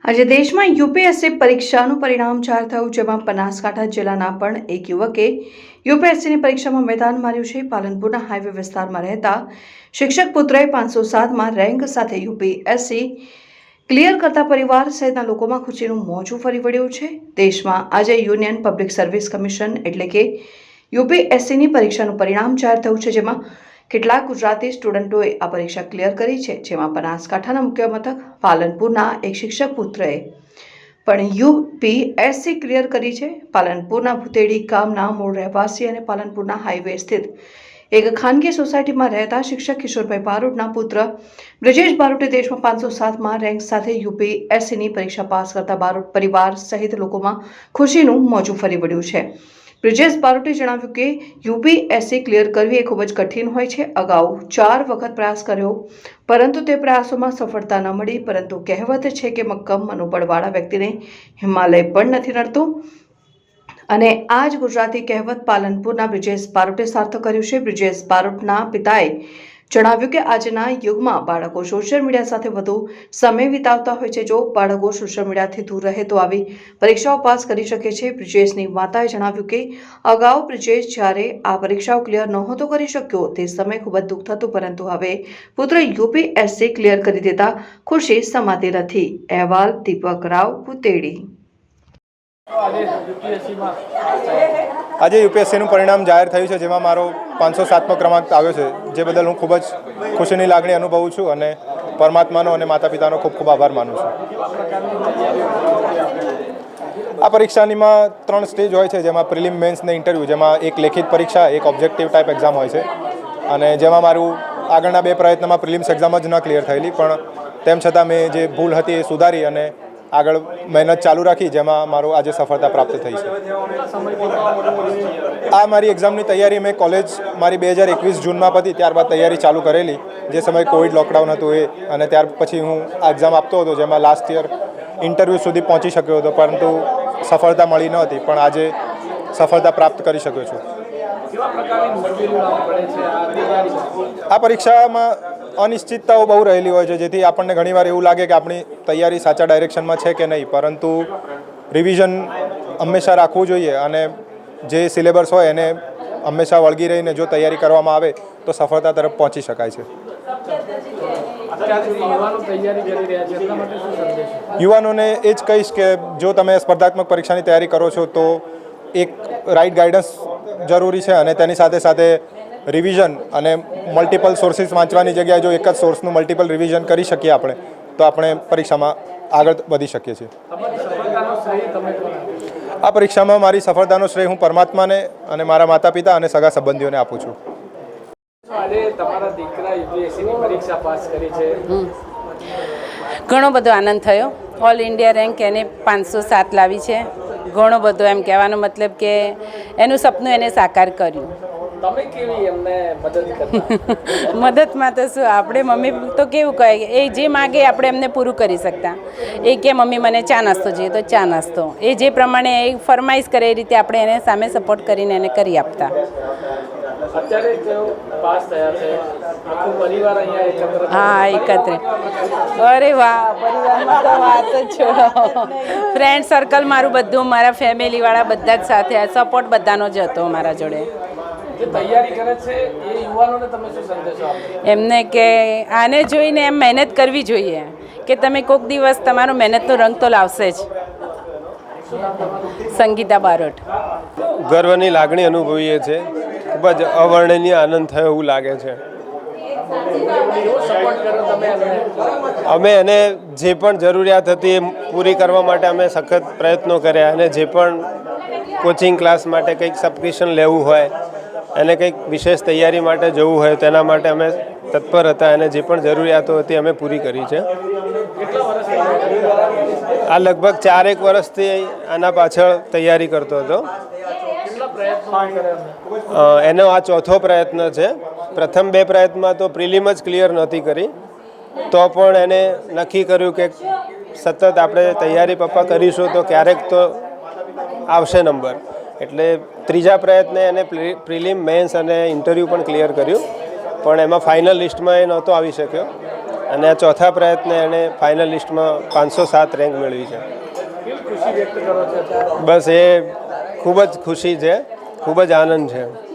આજે દેશમાં યુપીએસસી પરીક્ષાનું પરિણામ જાહેર થયું, જેમાં બનાસકાંઠા જિલ્લાના પણ એક યુવકે યુપીએસસીની પરીક્ષામાં મેદાન માર્યું છે. પાલનપુરના હાઈવે વિસ્તારમાં રહેતા શિક્ષક પુત્રએ 507માં રેન્ક સાથે યુપીએસસી ક્લિયર કરતા પરિવાર સહિતના લોકોમાં ખુશીનું મોજું ફરી વળ્યું છે. દેશમાં આજે યુનિયન પબ્લિક સર્વિસ કમિશન એટલે કે યુપીએસસીની પરીક્ષાનું પરિણામ જાહેર થયું છે, જેમાં કેટલાક ગુજરાતી સ્ટુડન્ટોએ આ પરીક્ષા ક્લિયર કરી છે. જેમાં બનાસકાંઠાના મુખ્ય મથક પાલનપુરના એક શિક્ષક પુત્રએ પણ યુપીએસસી ક્લિયર કરી છે. પાલનપુરના ભુતેડી ગામના મૂળ રહેવાસી અને પાલનપુરના હાઈવે સ્થિત એક ખાનગી સોસાયટીમાં રહેતા શિક્ષક કિશોરભાઈ બારોટના પુત્ર બ્રિજેશ બારોટે દેશમાં 507માં રેન્ક સાથે યુપીએસસીની પરીક્ષા પાસ કરતા બારોટ પરિવાર સહિત લોકોમાં ખુશીનું મોજું ફરી વળ્યું છે. બ્રિજેશ બારોટે જણાવ્યું કે યુપીએસસી ક્લિયર કરવી એ ખૂબ જ કઠિન હોય છે. અગાઉ 4 વખત પ્રયાસ કર્યો, પરંતુ તે પ્રયાસોમાં સફળતા ન મળી. પરંતુ કહેવત છે કે મક્કમ મનોબળવાળા વ્યક્તિને હિમાલય પણ નથી નડતું, અને આ જ ગુજરાતી કહેવત પાલનપુરના બ્રિજેશ બારોટે સાર્થક કર્યું છે. બ્રિજેશ બારોટના પિતાએ જણાવ્યું કે આજના યુગમાં બાળકો સોશિયલ મીડિયા સાથે વધુ સમય વિતાવતા હોય છે. જો બાળકો સોશિયલ મીડિયાથી દૂર રહે તો આવી પરીક્ષાઓ પાસ કરી શકે છે. બ્રિજેશની માતાએ જણાવ્યું કે અગાઉ બ્રિજેશ જ્યારે આ પરીક્ષાઓ ક્લિયર નહોતો કરી શક્યો તે સમયે ખૂબ જ દુઃખ થતું, પરંતુ હવે પુત્ર યુપીએસસી ક્લિયર કરી દેતા ખુશી સમાતી નથી. અહેવાલ દીપક રાવ, ભુતેડી. આજે યુપીએસસીનું પરિણામ જાહેર થયું છે, જેમાં મારો 507મો ક્રમાંક આવ્યો છે, જે બદલ હું ખૂબ જ ખુશીની લાગણી અનુભવું છું અને પરમાત્માનો અને માતા પિતાનો ખૂબ ખૂબ આભાર માનું છું. આ પરીક્ષાનીમાં 3 સ્ટેજ હોય છે, જેમાં પ્રિલિમ, મેન્સ ને ઇન્ટરવ્યૂ, જેમાં એક લેખિત પરીક્ષા, એક ઓબ્જેક્ટિવ ટાઈપ એક્ઝામ હોય છે. અને જેમાં મારું આગળના 2 પ્રયત્નમાં પ્રિલિમ્સ એક્ઝામ જ ન ક્લિયર થયેલી, પણ તેમ છતાં મેં જે ભૂલ હતી એ સુધારી અને આગળ મહેનત ચાલુ રાખી, જેમાં મારું આજે સફળતા પ્રાપ્ત થઈ છે. આ મારી એક્ઝામની તૈયારી મેં કોલેજ મારી 2021 જૂનમાં પતી, ત્યારબાદ તૈયારી ચાલુ કરેલી. જે સમયે કોવિડ લોકડાઉન હતું એ, અને ત્યાર પછી હું આ એક્ઝામ આપતો હતો, જેમાં લાસ્ટ યર ઇન્ટરવ્યૂ સુધી પહોંચી શક્યો હતો, પરંતુ સફળતા મળી ન હતી. પણ આજે સફળતા પ્રાપ્ત કરી શક્યો છું. આ પરીક્ષામાં અનિશ્ચિતતાઓ બહુ રહેલી હોય છે, જેથી આપણને ઘણીવાર એવું લાગે કે આપણી તૈયારી સાચા ડાયરેક્શનમાં છે કે નહીં, પરંતુ રિવિઝન હંમેશા રાખવું જોઈએ અને જે સિલેબસ હોય એને હંમેશા વળગી રહીને જો તૈયારી કરવામાં આવે તો સફળતા તરફ પહોંચી શકાય છે. યુવાનોને એ જ કહીશ કે જો તમે સ્પર્ધાત્મક પરીક્ષાની તૈયારી કરો છો તો એક રાઇટ ગાઈડન્સ જરૂરી છે, અને તેની સાથે સાથે રિવિઝન અને મલ્ટિપલ સોર્સિસ વાંચવાની જગ્યાએ જો એક જ સોર્સનું મલ્ટિપલ રિવિઝન કરી શકીએ આપણે, તો આપણે પરીક્ષામાં આગળ વધી શકીએ છીએ. આ પરીક્ષામાં મારી સફળતાનો શ્રેય હું પરમાત્માને અને મારા માતા પિતા અને સગા સંબંધીઓને આપું છું. ઘણો બધો આનંદ થયો. ઓલ ઇન્ડિયા રેન્ક એને 507 લાવી છે. ઘણો બધો, એમ કહેવાનો મતલબ કે એનું સપનું એને સાકાર કર્યું. તમે કેવી એમને મદદ કરતા? મદદમાં તો શું, આપણે મમ્મી તો કેવું કહે, એ જે માગે આપણે એમને પૂરું કરી શકતા. એ કે મમ્મી મને ચા નાસ્તો જોઈએ તો ચા નાસ્તો, એ જે પ્રમાણે એ ફરમાઈશ કરે એ રીતે આપણે એને સામે સપોર્ટ કરીને એને કરી આપતા. અત્યારે પાસ થયા છે, આખો પરિવાર અહીંયા એકત્ર. હા, એકત્ર. અરે વાહ, પરિવારમાં તો વાત જ છોડો. ફ્રેન્ડ સર્કલ મારું બધું, મારા ફેમિલીવાળા બધા જ સાથે, સપોર્ટ બધાનો જ હતો મારા જોડે. જે તૈયારી કરે છે એ યુવાનોને તમે શું સંદેશો આપો? એમને કે આને જોઈને એમ મહેનત કરવી જોઈએ, કે તમે કોઈક દિવસ તમારો મહેનતનો રંગ તો લાવશે જ. સંગીતા બારોટ. ગર્વની લાગણી અનુભવીએ છીએ. ખૂબ જ અવર્ણનીય આનંદ થયો એવું લાગે છે. અમે એને જે પણ જરૂરિયાત હતી એ પૂરી કરવા માટે અમે સખત પ્રયત્નો કર્યા, અને જે પણ કોચિંગ ક્લાસ માટે કંઈક સબસ્ક્રિપ્શન લેવું હોય, અને કંઈક વિશેષ તૈયારી માટે જવું હોય, તેના માટે અમે તત્પર હતા, અને જે પણ જરૂરિયાતો હતી અમે પૂરી કરી છે. આ લગભગ 4 વર્ષથી આના પાછળ તૈયારી કરતો હતો. એનો આ 4થો પ્રયત્ન છે. પ્રથમ 2 પ્રયત્નમાં તો પ્રિલિમ જ ક્લિયર નહોતી કરી, તો પણ એને નક્કી કર્યું કે સતત આપણે તૈયારી પપ્પા કરીશું તો ક્યારેક તો આવશે નંબર. એટલે 3જા પ્રયત્ને એને પ્રિલિમ, મેન્સ અને ઇન્ટરવ્યૂ પણ ક્લિયર કર્યું, પણ એમાં ફાઇનલ લિસ્ટમાં એ નહોતો આવી શક્યો. અને આ ચોથા પ્રયત્ને એણે ફાઇનલ લિસ્ટમાં 507 રેન્ક મેળવી છે. કેવી ખુશી વ્યક્ત કરો છો? બસ એ ખૂબ જ ખુશી છે, ખૂબ જ આનંદ છે.